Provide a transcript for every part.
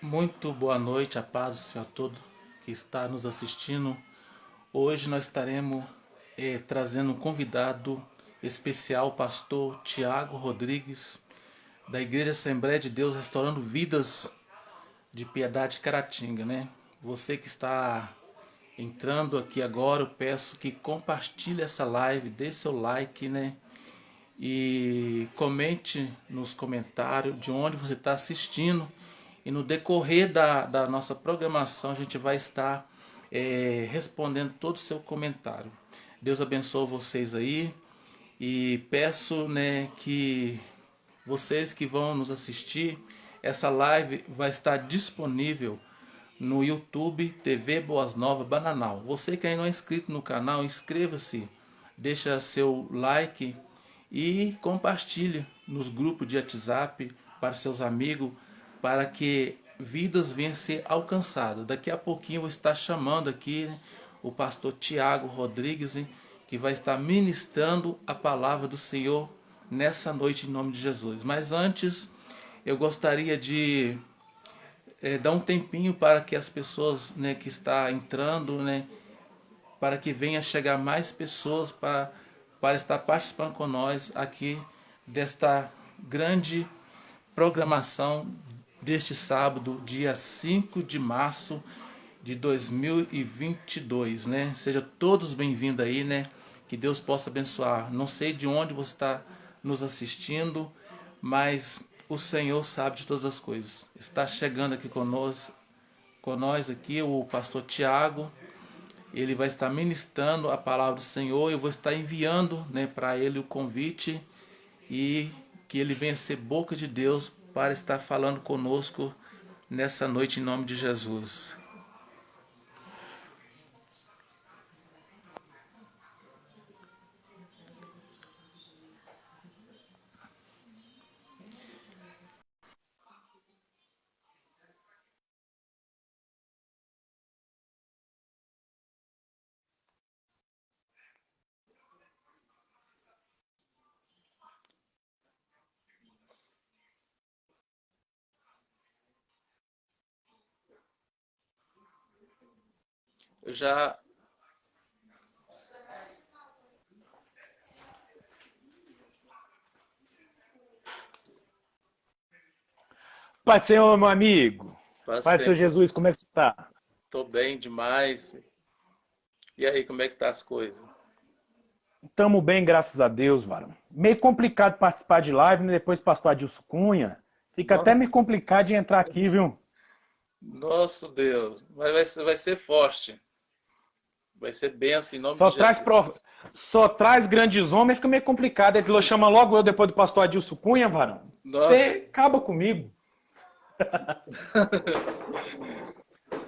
Muito boa noite, a paz do Senhor a todo que está nos assistindo. Hoje nós estaremos trazendo um convidado especial, o pastor Tiago Rodrigues, da Igreja Assembleia de Deus Restaurando Vidas de Piedade Caratinga, né? Você que está entrando aqui agora, eu peço que compartilhe essa live, dê seu like, né? E comente nos comentários de onde você está assistindo. E no decorrer da nossa programação, a gente vai estar respondendo todo o seu comentário. Deus abençoe vocês aí. E peço, né, que vocês que vão nos assistir, essa live vai estar disponível no YouTube TV Boas Novas Bananal. Você que ainda não é inscrito no canal, inscreva-se, deixa seu like e compartilhe nos grupos de WhatsApp para seus amigos, para que vidas venham a ser alcançadas. Daqui a pouquinho eu vou estar chamando aqui, né, o pastor Tiago Rodrigues, hein, que vai estar ministrando a palavra do Senhor nessa noite em nome de Jesus. Mas antes, eu gostaria de dar um tempinho para que as pessoas, né, que está entrando, né, para que venha chegar mais pessoas para estar participando com nós aqui desta grande programação deste sábado, dia 5 de março de 2022, né? Sejam todos bem-vindos aí, né? Que Deus possa abençoar. Não sei de onde você está nos assistindo, mas o Senhor sabe de todas as coisas. Está chegando aqui conosco, com nós aqui o pastor Tiago. Ele vai estar ministrando a palavra do Senhor. Eu vou estar enviando, né, para ele o convite e que ele venha ser boca de Deus para estar falando conosco nessa noite em nome de Jesus. Eu já Pai do Senhor, meu amigo. Pai do passei, Senhor Jesus, como é que você está? tô bem demais. E aí, como é que tá as coisas? Tamo bem, graças a Deus, varão. Meio complicado participar de live, né? Depois do pastor Adilson Cunha. Fica até meio Nossa, complicado de entrar aqui, viu? nosso Deus, mas vai ser forte. Vai ser bênção em nome de Só traz, Jesus. pro... Só traz grandes homens, fica meio complicado. Ele chama logo eu depois do pastor Adilson Cunha, varão. Nossa, Você acaba comigo.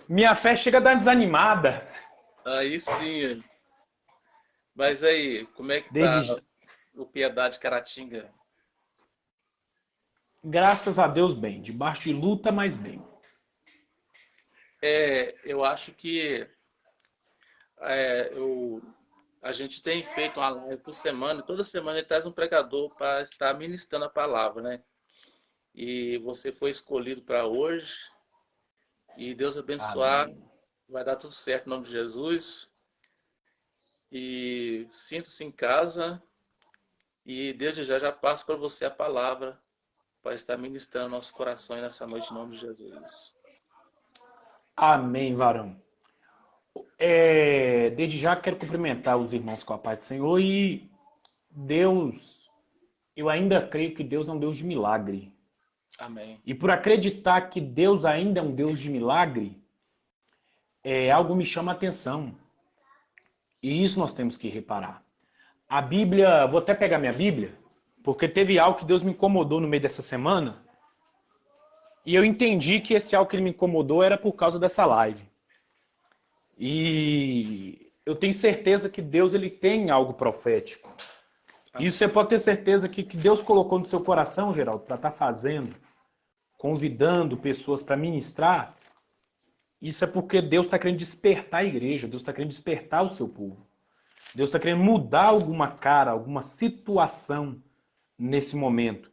Minha fé chega a dar desanimada. aí sim. Mas aí, como é que tá Desde... o Piedade Caratinga? Graças a Deus, bem. Debaixo de luta, mas bem. Eu acho que eu, a gente tem feito uma live por semana, e toda semana ele traz um pregador para estar ministrando a palavra, né? E você foi escolhido para hoje, e Deus abençoar, Amém. vai dar tudo certo em nome de Jesus. E sinta-se em casa, e desde já passo para você a palavra para estar ministrando nosso coração nessa noite em nome de Jesus. Amém, varão. Desde já quero cumprimentar os irmãos com a paz do Senhor e Deus, eu ainda creio que Deus é um Deus de milagre. Amém. E por acreditar que Deus ainda é um Deus de milagre, algo me chama a atenção. E isso nós temos que reparar. A Bíblia, vou até pegar minha Bíblia, porque teve algo que Deus me incomodou no meio dessa semana, e eu entendi que esse algo que ele me incomodou era por causa dessa live. E eu tenho certeza que Deus ele tem algo profético. Isso Amém. você pode ter certeza que Deus colocou no seu coração, Geraldo, para estar fazendo, convidando pessoas para ministrar. Isso é porque Deus está querendo despertar a igreja, Deus está querendo despertar o seu povo. Deus está querendo mudar alguma cara, alguma situação nesse momento.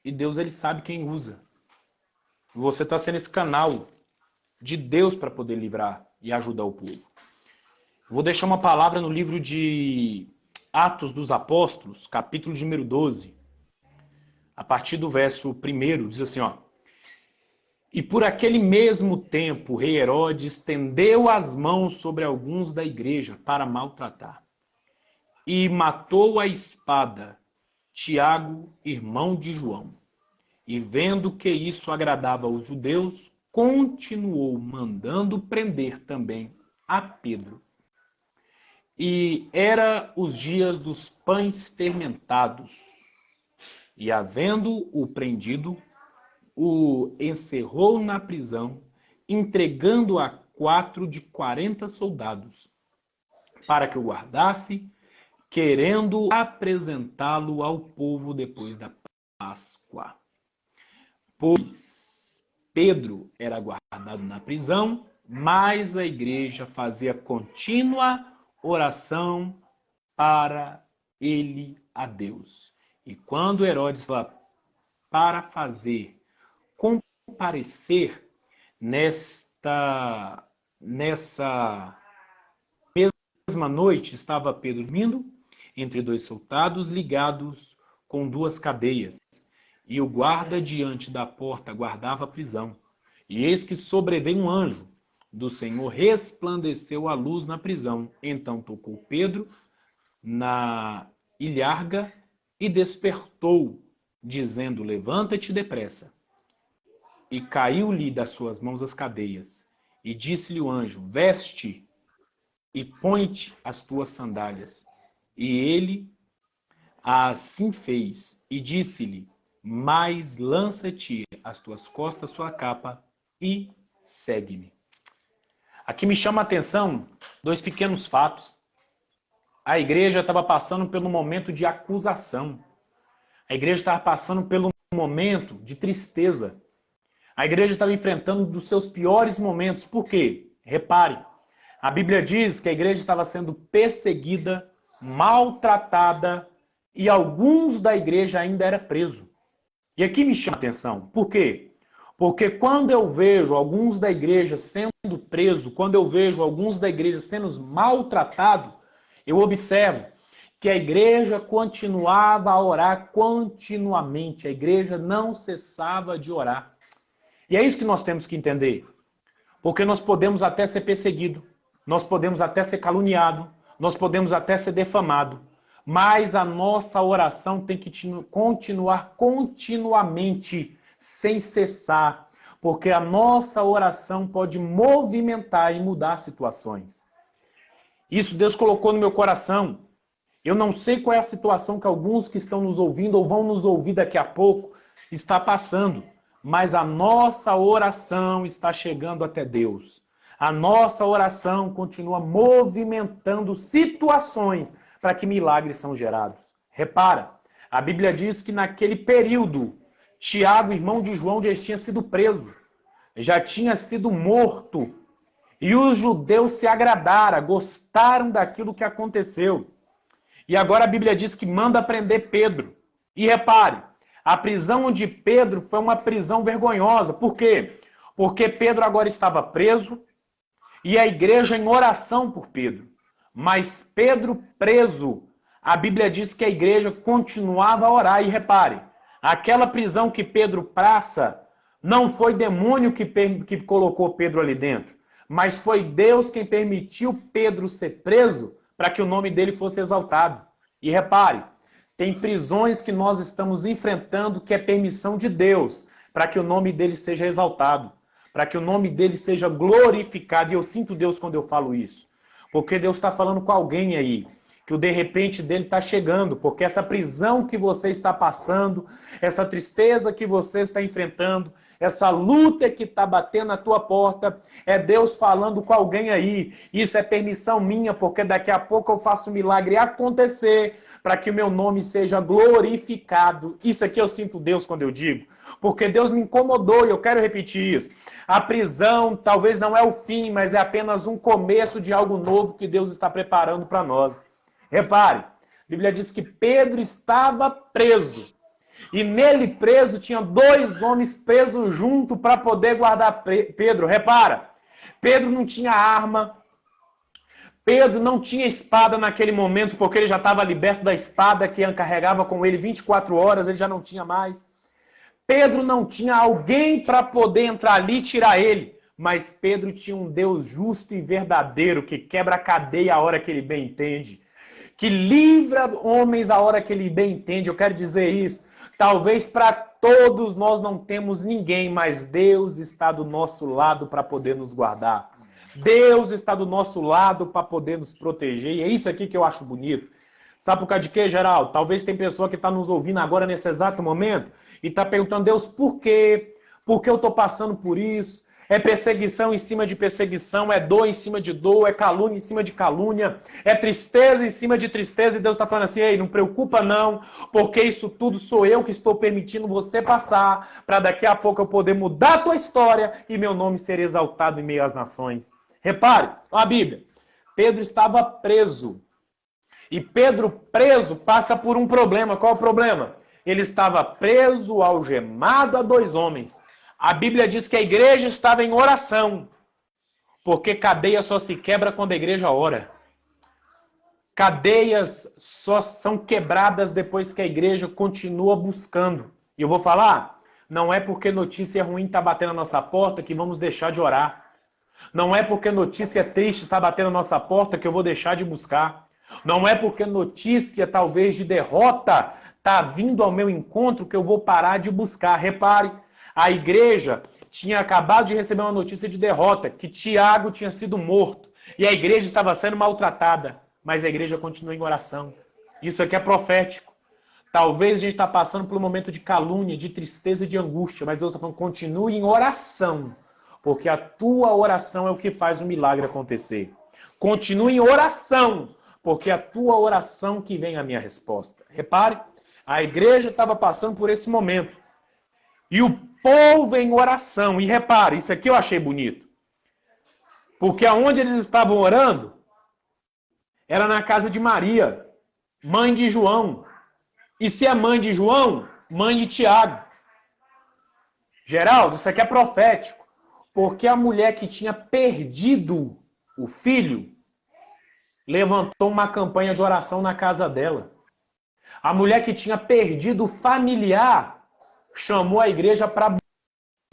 E Deus ele sabe quem usa. Você está sendo esse canal de Deus para poder livrar e ajudar o povo. Vou deixar uma palavra no livro de Atos dos Apóstolos, capítulo de número 12. A partir do verso 1, diz assim, ó. E por aquele mesmo tempo, o rei Herodes estendeu as mãos sobre alguns da igreja para maltratar. E matou a espada Tiago, irmão de João. E vendo que isso agradava aos judeus, continuou mandando prender também a Pedro. E era os dias dos pães fermentados. E havendo-o prendido, o encerrou na prisão, entregando a 4 de 40 soldados, para que o guardasse, querendo apresentá-lo ao povo depois da Páscoa. Pois Pedro era guardado na prisão, mas a igreja fazia contínua oração para ele a Deus. E quando Herodes lá para fazer comparecer nessa mesma noite, estava Pedro dormindo entre 2 soldados ligados com 2 cadeias, e o guarda diante da porta guardava a prisão. E eis que sobreveio um anjo do Senhor, resplandeceu a luz na prisão. Então tocou Pedro na ilharga e despertou, dizendo, levanta-te depressa. E caiu-lhe das suas mãos as cadeias. E disse-lhe o anjo, veste e põe-te as tuas sandálias. E ele assim fez. E disse-lhe, mas lança-te as tuas costas, sua capa, e segue-me. Aqui me chama a atenção 2 pequenos fatos. A igreja estava passando pelo momento de acusação. A igreja estava passando pelo momento de tristeza. A igreja estava enfrentando um dos seus piores momentos. Por quê? Repare, a Bíblia diz que a igreja estava sendo perseguida, maltratada, e alguns da igreja ainda eram presos. E aqui me chama a atenção. Por quê? Porque quando eu vejo alguns da igreja sendo presos, quando eu vejo alguns da igreja sendo maltratados, eu observo que a igreja continuava a orar continuamente. A igreja não cessava de orar. E é isso que nós temos que entender. Porque nós podemos até ser perseguidos, nós podemos até ser caluniados, nós podemos até ser defamados, mas a nossa oração tem que continuar continuamente, sem cessar, porque a nossa oração pode movimentar e mudar situações. Isso Deus colocou no meu coração. Eu não sei qual é a situação que alguns que estão nos ouvindo ou vão nos ouvir daqui a pouco está passando, mas a nossa oração está chegando até Deus. A nossa oração continua movimentando situações para que milagres são gerados. Repara, a Bíblia diz que naquele período, Tiago, irmão de João, já tinha sido preso, já tinha sido morto. E os judeus se agradaram, gostaram daquilo que aconteceu. E agora a Bíblia diz que manda prender Pedro. E repare, a prisão de Pedro foi uma prisão vergonhosa. Por quê? Porque Pedro agora estava preso e a igreja em oração por Pedro. Mas Pedro preso, a Bíblia diz que a igreja continuava a orar. E repare, aquela prisão que Pedro passa, não foi demônio que colocou Pedro ali dentro, mas foi Deus quem permitiu Pedro ser preso para que o nome dele fosse exaltado. E repare, tem prisões que nós estamos enfrentando que é permissão de Deus para que o nome dele seja exaltado, para que o nome dele seja glorificado. E eu sinto Deus quando eu falo isso. Porque Deus está falando com alguém aí, que o de repente dele está chegando, porque essa prisão que você está passando, essa tristeza que você está enfrentando, essa luta que está batendo na tua porta, é Deus falando com alguém aí. Isso é permissão minha, porque daqui a pouco eu faço um milagre acontecer, para que o meu nome seja glorificado. Isso aqui eu sinto Deus quando eu digo, porque Deus me incomodou e eu quero repetir isso. A prisão talvez não é o fim, mas é apenas um começo de algo novo que Deus está preparando para nós. Repare, a Bíblia diz que Pedro estava preso. E nele preso tinha 2 homens presos junto para poder guardar Pedro. Repara, Pedro não tinha arma, Pedro não tinha espada naquele momento, porque ele já estava liberto da espada que carregava com ele 24 horas, ele já não tinha mais. Pedro não tinha alguém para poder entrar ali e tirar ele. Mas Pedro tinha um Deus justo e verdadeiro, que quebra a cadeia a hora que ele bem entende. Que livra homens a hora que ele bem entende. Eu quero dizer isso. Talvez para todos nós não temos ninguém, mas Deus está do nosso lado para poder nos guardar. Deus está do nosso lado para poder nos proteger. E é isso aqui que eu acho bonito. Sabe por causa de quê, Geraldo? Talvez tem pessoa que está nos ouvindo agora nesse exato momento e está perguntando, Deus, por quê? Por que eu estou passando por isso? É perseguição em cima de perseguição, é dor em cima de dor, é calúnia em cima de calúnia, é tristeza em cima de tristeza. E Deus está falando assim, ei, não preocupa não, porque isso tudo sou eu que estou permitindo você passar, para daqui a pouco eu poder mudar a tua história e meu nome ser exaltado em meio às nações. Repare, a Bíblia, Pedro estava preso. E Pedro preso passa por um problema. Qual é o problema? Ele estava preso, algemado a 2 homens. A Bíblia diz que a igreja estava em oração, porque cadeia só se quebra quando a igreja ora. Cadeias só são quebradas depois que a igreja continua buscando. E eu vou falar, não é porque notícia ruim está batendo na nossa porta que vamos deixar de orar. Não é porque notícia triste está batendo na nossa porta que eu vou deixar de buscar. Não é porque notícia talvez de derrota está vindo ao meu encontro que eu vou parar de buscar. Repare, a igreja tinha acabado de receber uma notícia de derrota, que Tiago tinha sido morto. E a igreja estava sendo maltratada, mas a igreja continua em oração. Isso aqui é profético. Talvez a gente está passando por um momento de calúnia, de tristeza e de angústia, mas Deus está falando, continue em oração, porque a tua oração é o que faz o milagre acontecer. Continue em oração, porque a tua oração que vem a minha resposta. Repare, a igreja estava passando por esse momento. E o povo em oração. E repare, isso aqui eu achei bonito. Porque aonde eles estavam orando, era na casa de Maria, mãe de João. E se é mãe de João, mãe de Tiago. Geraldo, isso aqui é profético. Porque a mulher que tinha perdido o filho, levantou uma campanha de oração na casa dela. A mulher que tinha perdido o familiar chamou a igreja para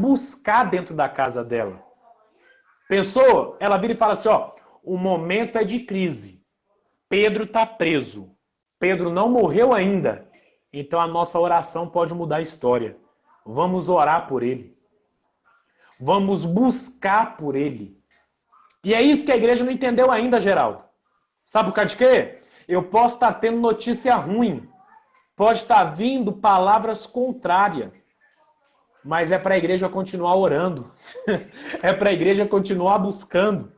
buscar dentro da casa dela. Pensou? Ela vira e fala assim, ó, o momento é de crise. Pedro está preso. Pedro não morreu ainda. Então a nossa oração pode mudar a história. Vamos orar por ele. Vamos buscar por ele. E é isso que a igreja não entendeu ainda, Geraldo. Sabe por causa de quê? Eu posso estar tendo notícia ruim. Pode estar vindo palavras contrárias. Mas é para a igreja continuar orando. É para a igreja continuar buscando.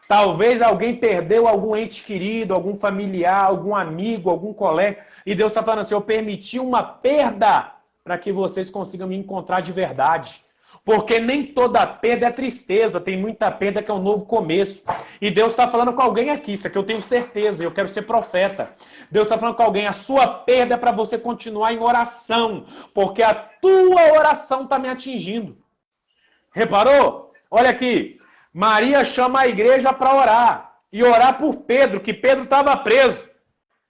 Talvez alguém perdeu algum ente querido, algum familiar, algum amigo, algum colega. E Deus está falando assim, eu permiti uma perda para que vocês consigam me encontrar de verdade. Porque nem toda perda é tristeza, tem muita perda que é um novo começo. E Deus está falando com alguém aqui, isso aqui eu tenho certeza, eu quero ser profeta. Deus está falando com alguém, a sua perda é para você continuar em oração, porque a tua oração está me atingindo. Reparou? Olha aqui, Maria chama a igreja para orar, e orar por Pedro, que Pedro estava preso.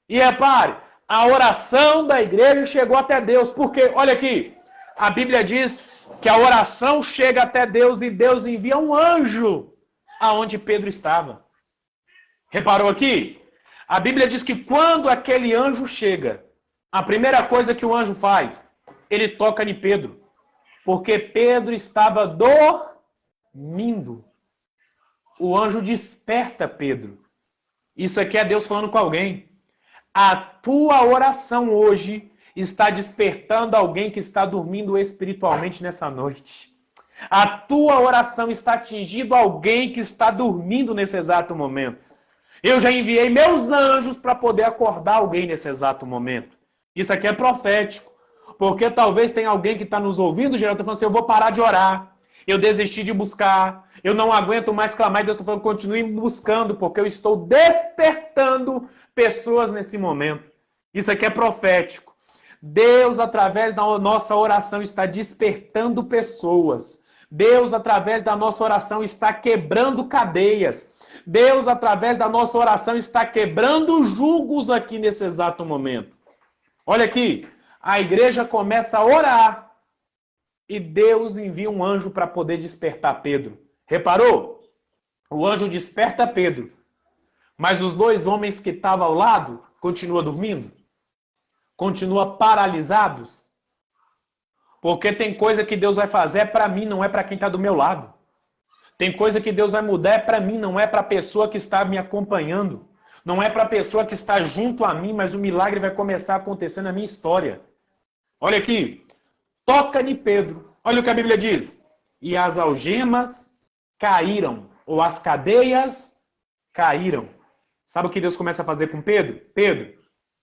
E repare, a oração da igreja chegou até Deus, porque, olha aqui, a Bíblia diz que a oração chega até Deus e Deus envia um anjo aonde Pedro estava. Reparou aqui? A Bíblia diz que quando aquele anjo chega, a primeira coisa que o anjo faz, ele toca em Pedro. Porque Pedro estava dormindo. O anjo desperta Pedro. Isso aqui é Deus falando com alguém. A tua oração hoje está despertando alguém que está dormindo espiritualmente nessa noite. A tua oração está atingindo alguém que está dormindo nesse exato momento. Eu já enviei meus anjos para poder acordar alguém nesse exato momento. Isso aqui é profético. Porque talvez tenha alguém que está nos ouvindo, Geraldo, falando assim, eu vou parar de orar. Eu desisti de buscar. Eu não aguento mais clamar. E Deus está falando, continue buscando, porque eu estou despertando pessoas nesse momento. Isso aqui é profético. Deus, através da nossa oração, está despertando pessoas. Deus, através da nossa oração, está quebrando cadeias. Deus, através da nossa oração, está quebrando julgos aqui nesse exato momento. Olha aqui, a igreja começa a orar e Deus envia um anjo para poder despertar Pedro. Reparou? O anjo desperta Pedro, mas os dois homens que estavam ao lado continuam dormindo? Continuam paralisados? Porque tem coisa que Deus vai fazer para mim, não é para quem está do meu lado. Tem coisa que Deus vai mudar é para mim, não é para a pessoa que está me acompanhando. Não é para a pessoa que está junto a mim, mas o milagre vai começar a acontecer na minha história. Olha aqui. Toca em Pedro. Olha o que a Bíblia diz. E as algemas caíram, ou as cadeias caíram. Sabe o que Deus começa a fazer com Pedro? Pedro,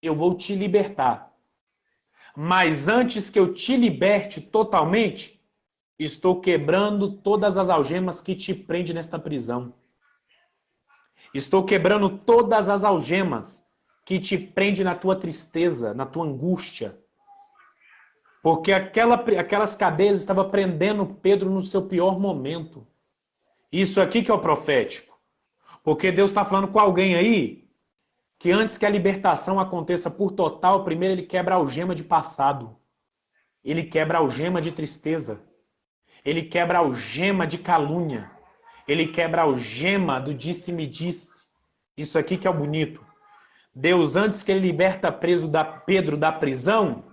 eu vou te libertar. Mas antes que eu te liberte totalmente, estou quebrando todas as algemas que te prendem nesta prisão. Estou quebrando todas as algemas que te prendem na tua tristeza, na tua angústia. Porque aquelas cadeias estavam prendendo Pedro no seu pior momento. Isso aqui que é o profético. Porque Deus está falando com alguém aí que antes que a libertação aconteça por total, primeiro ele quebra a algema de passado. Ele quebra a algema de tristeza. Ele quebra a algema de calúnia. Ele quebra a algema do disse-me-disse. Isso aqui que é o bonito. Deus, antes que ele liberta Pedro da prisão,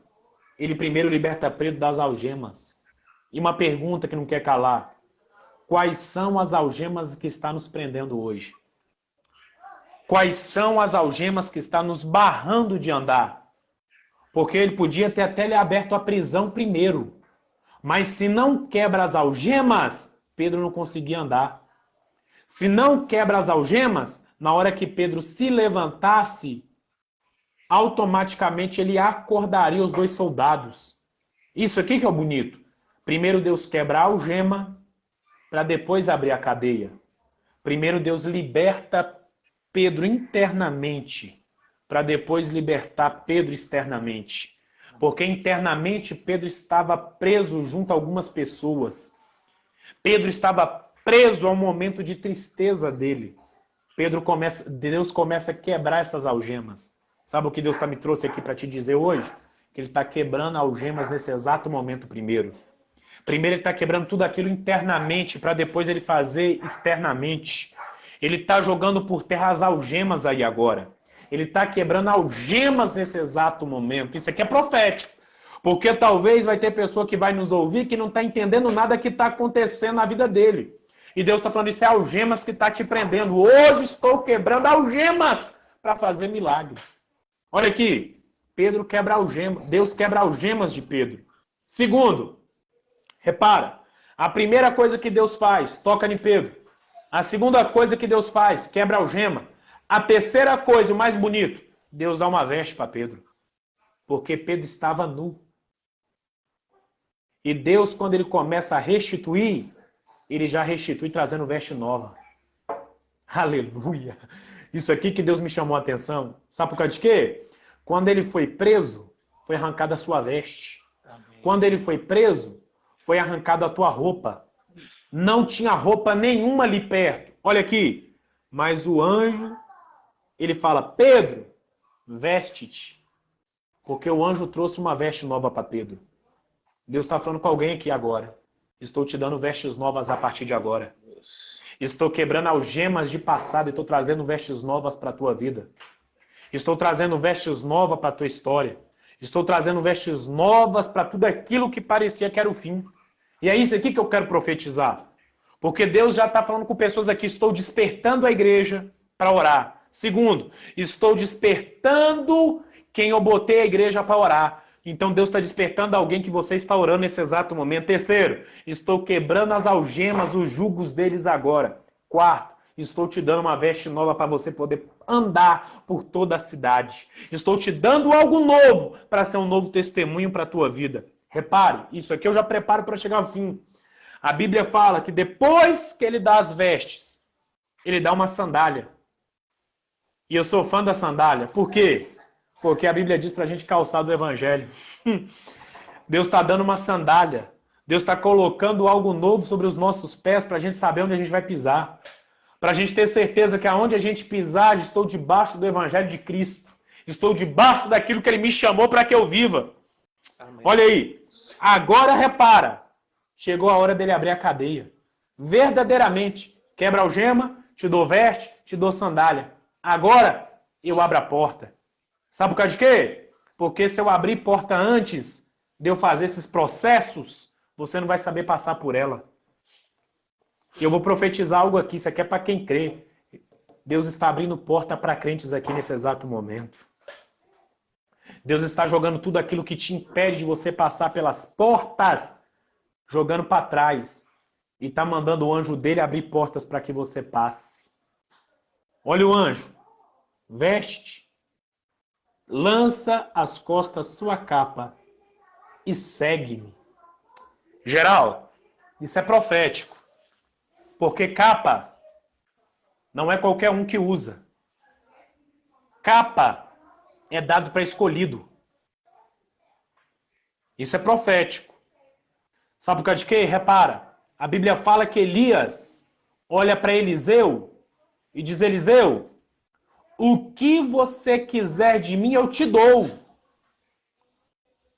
ele primeiro liberta Pedro das algemas. E uma pergunta que não quer calar. Quais são as algemas que estão nos prendendo hoje? Quais são as algemas que estão nos barrando de andar? Porque ele podia ter até lhe aberto a prisão primeiro. Mas se não quebra as algemas, Pedro não conseguia andar. Se não quebra as algemas, na hora que Pedro se levantasse, automaticamente ele acordaria os dois soldados. Isso aqui que é o bonito. Primeiro Deus quebra a algema, para depois abrir a cadeia. Primeiro Deus liberta Pedro internamente, para depois libertar Pedro externamente. Porque internamente Pedro estava preso junto a algumas pessoas. Pedro estava preso ao momento de tristeza dele. Deus começa a quebrar essas algemas. Sabe o que Deus me trouxe aqui para te dizer hoje? Que Ele está quebrando algemas nesse exato momento primeiro. Primeiro Ele está quebrando tudo aquilo internamente, para depois Ele fazer externamente. Ele está jogando por terra as algemas aí agora. Ele está quebrando algemas nesse exato momento. Isso aqui é profético. Porque talvez vai ter pessoa que vai nos ouvir que não está entendendo nada que está acontecendo na vida dele. E Deus está falando, isso é algemas que está te prendendo. Hoje estou quebrando algemas para fazer milagre. Olha aqui. Pedro quebra algemas. Deus quebra algemas de Pedro. Segundo, repara. A primeira coisa que Deus faz, toca em Pedro. A segunda coisa que Deus faz, quebra algema. A terceira coisa, o mais bonito, Deus dá uma veste para Pedro. Porque Pedro estava nu. E Deus, quando Ele começa a restituir, Ele já restitui trazendo veste nova. Aleluia! Isso aqui que Deus me chamou a atenção. Sabe por causa de quê? Quando ele foi preso, foi arrancada a sua veste. Amém. Quando ele foi preso, foi arrancada a tua roupa. Não tinha roupa nenhuma ali perto. Olha aqui. Mas o anjo, ele fala, Pedro, veste-te. Porque o anjo trouxe uma veste nova para Pedro. Deus está falando com alguém aqui agora. Estou te dando vestes novas a partir de agora. Estou quebrando algemas de passado e estou trazendo vestes novas para a tua vida. Estou trazendo vestes novas para a tua história. Estou trazendo vestes novas para tudo aquilo que parecia que era o fim. E é isso aqui que eu quero profetizar. Porque Deus já está falando com pessoas aqui. Estou despertando a igreja para orar. Segundo, estou despertando quem eu botei a igreja para orar. Então Deus está despertando alguém que você está orando nesse exato momento. Terceiro, estou quebrando as algemas, os jugos deles agora. Quarto, estou te dando uma veste nova para você poder andar por toda a cidade. Estou te dando algo novo para ser um novo testemunho para a tua vida. Repare, isso aqui eu já preparo para chegar ao fim. A Bíblia fala que depois que ele dá as vestes, ele dá uma sandália. E eu sou fã da sandália. Por quê? Porque a Bíblia diz para a gente calçar do Evangelho. Deus está dando uma sandália. Deus está colocando algo novo sobre os nossos pés para a gente saber onde a gente vai pisar. Para a gente ter certeza que aonde a gente pisar, estou debaixo do Evangelho de Cristo. Estou debaixo daquilo que Ele me chamou para que eu viva. Amém. Olha aí. Agora repara. Chegou a hora dele abrir a cadeia. Verdadeiramente. Quebra a algema, te dou veste, te dou sandália. Agora eu abro a porta. Sabe por causa de quê? Porque se eu abrir porta antes de eu fazer esses processos, você não vai saber passar por ela. Eu vou profetizar algo aqui, isso aqui é para quem crê. Deus está abrindo porta para crentes aqui nesse exato momento. Deus está jogando tudo aquilo que te impede de você passar pelas portas, jogando para trás. E está mandando o anjo dele abrir portas para que você passe. Olha o anjo. Veste-te, lança às costas sua capa e segue-me. Geral, isso é profético. Porque capa não é qualquer um que usa. Capa é dado para escolhido. Isso é profético. Sabe por causa de quê? Repara, a Bíblia fala que Elias olha para Eliseu e diz: Eliseu, o que você quiser de mim eu te dou.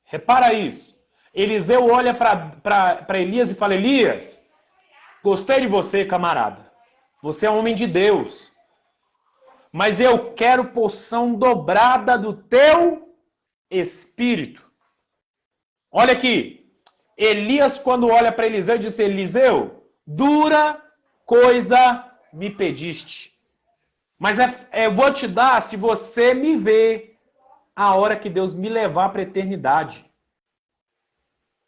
Repara isso. Eliseu olha para Elias e fala: Elias, gostei de você, camarada. Você é um homem de Deus. Mas eu quero porção dobrada do teu espírito. Olha aqui. Elias, quando olha para Eliseu, diz: Eliseu, dura coisa me pediste. Mas eu vou te dar se você me vê a hora que Deus me levar para a eternidade.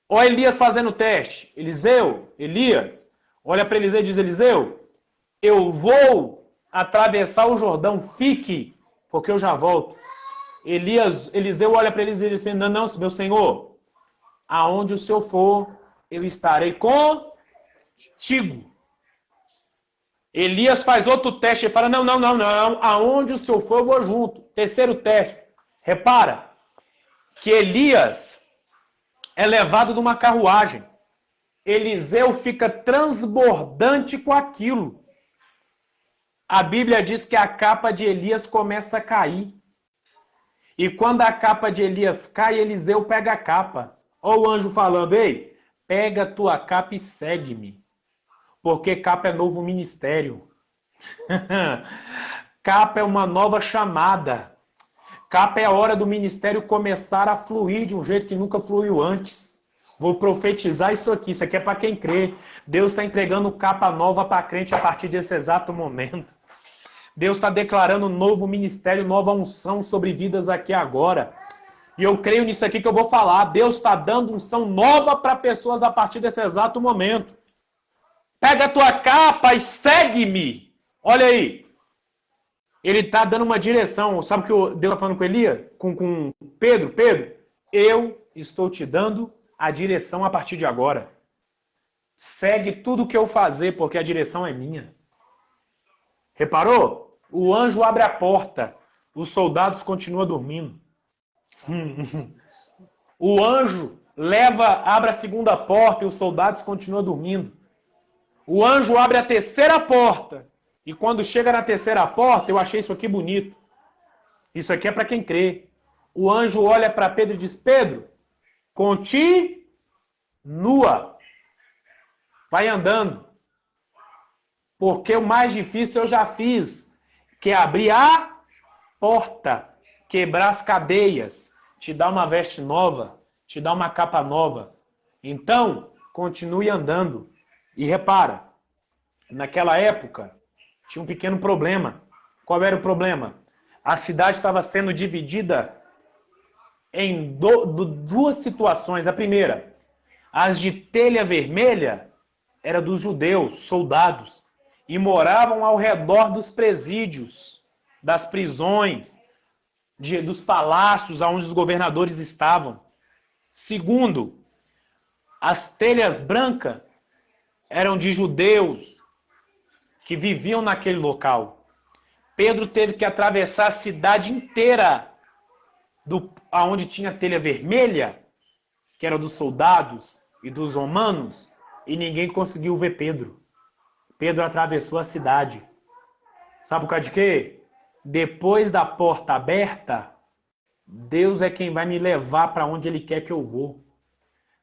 Olha Elias fazendo o teste. Elias, olha para Eliseu e diz: Eliseu, eu vou atravessar o Jordão, fique, porque eu já volto. Eliseu olha para Eliseu e diz assim: não, meu senhor, aonde o senhor for, eu estarei contigo. Elias faz outro teste e fala: não, aonde o senhor for, eu vou junto. Terceiro teste. Repara que Elias é levado numa carruagem. Eliseu fica transbordante com aquilo. A Bíblia diz que a capa de Elias começa a cair. E quando a capa de Elias cai, Eliseu pega a capa. Olha o anjo falando: ei, pega a tua capa e segue-me. Porque capa é novo ministério. Capa é uma nova chamada. Capa é a hora do ministério começar a fluir de um jeito que nunca fluiu antes. Vou profetizar isso aqui é para quem crê. Deus está entregando capa nova para crente a partir desse exato momento. Deus está declarando um novo ministério, nova unção sobre vidas aqui agora. E eu creio nisso aqui que eu vou falar. Deus está dando unção nova para pessoas a partir desse exato momento. Pega a tua capa e segue-me. Olha aí. Ele está dando uma direção. Sabe o que Deus está falando com Elias? Com Pedro? Pedro, eu estou te dando a direção a partir de agora. Segue tudo o que eu fazer, porque a direção é minha. Reparou? O anjo abre a porta. Os soldados continuam dormindo. O anjo abre a segunda porta e os soldados continuam dormindo. O anjo abre a terceira porta. E quando chega na terceira porta, eu achei isso aqui bonito. Isso aqui é para quem crê. O anjo olha para Pedro e diz: Pedro, continua. Vai andando. Porque o mais difícil eu já fiz, que é abrir a porta, quebrar as cadeias, te dar uma veste nova, te dar uma capa nova. Então, continue andando. E repara, naquela época, tinha um pequeno problema. Qual era o problema? A cidade estava sendo dividida em duas situações. A primeira, as de telha vermelha, era dos judeus, soldados, e moravam ao redor dos presídios, das prisões, dos palácios onde os governadores estavam. Segundo, as telhas brancas eram de judeus que viviam naquele local. Pedro teve que atravessar a cidade inteira aonde tinha telha vermelha, que era dos soldados e dos romanos, e ninguém conseguiu ver Pedro. Pedro atravessou a cidade. Sabe por causa de quê? Depois da porta aberta, Deus é quem vai me levar para onde Ele quer que eu vou.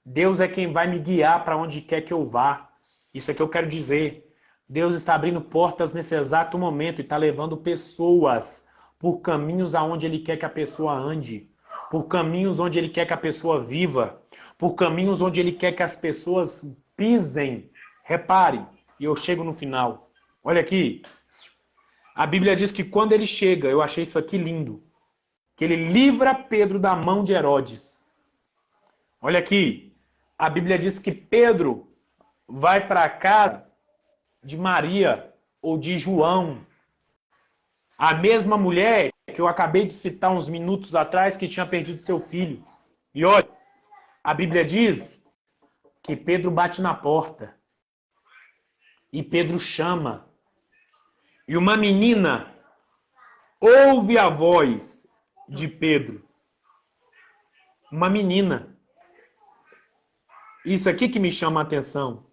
Deus é quem vai me guiar para onde quer que eu vá. Isso é que eu quero dizer. Deus está abrindo portas nesse exato momento e está levando pessoas por caminhos aonde Ele quer que a pessoa ande, por caminhos onde Ele quer que a pessoa viva, por caminhos onde Ele quer que as pessoas pisem. Repare, e eu chego no final. Olha aqui. A Bíblia diz que quando ele chega, eu achei isso aqui lindo, que ele livra Pedro da mão de Herodes. Olha aqui. A Bíblia diz que Pedro vai para a casa de Maria ou de João. A mesma mulher que eu acabei de citar uns minutos atrás que tinha perdido seu filho. E olha, a Bíblia diz que Pedro bate na porta. E Pedro chama. E uma menina ouve a voz de Pedro. Uma menina. Isso aqui que me chama a atenção.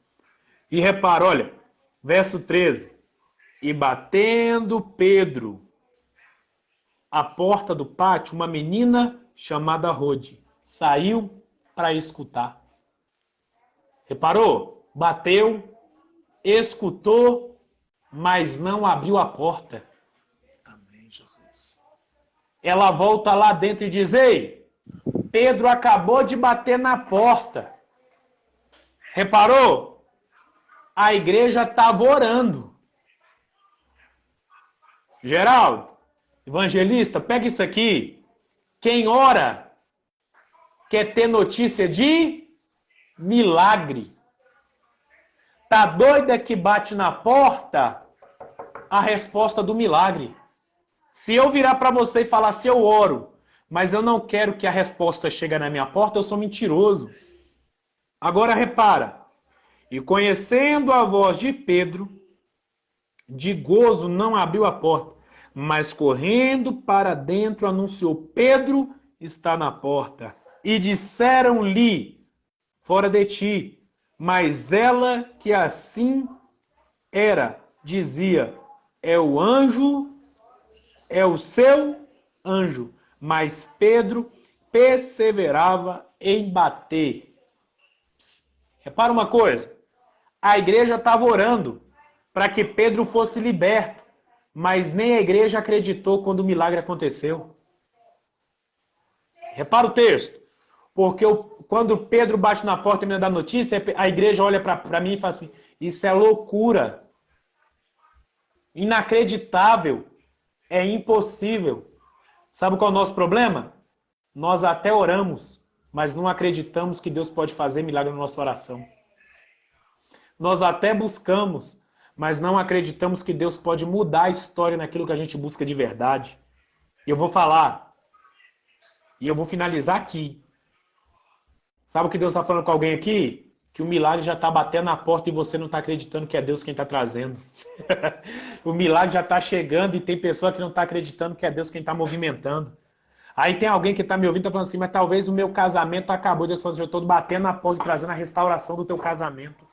E repara, olha, verso 13. E batendo Pedro à porta do pátio, uma menina chamada Rode saiu para escutar. Reparou? Bateu, escutou, mas não abriu a porta. Amém, Jesus. Ela volta lá dentro e diz: ei, Pedro acabou de bater na porta. Reparou? A igreja estava orando. Geraldo, evangelista, pega isso aqui. Quem ora quer ter notícia de milagre. Tá doida que bate na porta a resposta do milagre. Se eu virar para você e falar se eu oro, mas eu não quero que a resposta chegue na minha porta, eu sou mentiroso. Agora repara. E conhecendo a voz de Pedro, de gozo não abriu a porta, mas correndo para dentro anunciou: Pedro está na porta. E disseram-lhe: fora de ti. Mas ela, que assim era, dizia: é o anjo, é o seu anjo. Mas Pedro perseverava em bater. Repara uma coisa. A igreja estava orando para que Pedro fosse liberto, mas nem a igreja acreditou quando o milagre aconteceu. Repara o texto. Porque quando Pedro bate na porta e me dá notícia, a igreja olha para mim e fala assim: isso é loucura. Inacreditável. É impossível. Sabe qual é o nosso problema? Nós até oramos, mas não acreditamos que Deus pode fazer milagre na nossa oração. Nós até buscamos, mas não acreditamos que Deus pode mudar a história naquilo que a gente busca de verdade. E eu vou falar, e eu vou finalizar aqui. Sabe o que Deus está falando com alguém aqui? Que o milagre já está batendo na porta e você não está acreditando que é Deus quem está trazendo. O milagre já está chegando e tem pessoa que não está acreditando que é Deus quem está movimentando. Aí tem alguém que está me ouvindo e está falando assim: mas talvez o meu casamento acabou. Deus falando assim: eu estou batendo na porta e trazendo a restauração do teu casamento.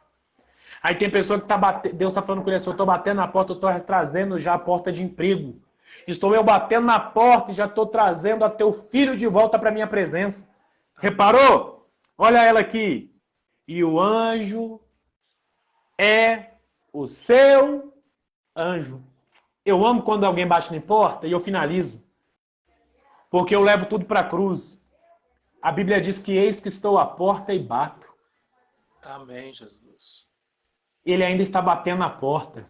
Aí tem pessoa que Deus está falando com ele assim: eu estou batendo na porta, eu estou trazendo já a porta de emprego. Estou eu batendo na porta e já estou trazendo a teu filho de volta para a minha presença. Reparou? Olha ela aqui. E o anjo é o seu anjo. Eu amo quando alguém bate na porta e eu finalizo. Porque eu levo tudo para a cruz. A Bíblia diz que eis que estou à porta e bato. Amém, Jesus. Ele ainda está batendo na porta.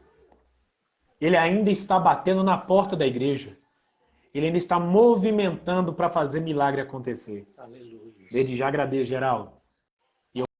Ele ainda está batendo na porta da igreja. Ele ainda está movimentando para fazer milagre acontecer. Aleluia. Desde já agradeço, Geraldo.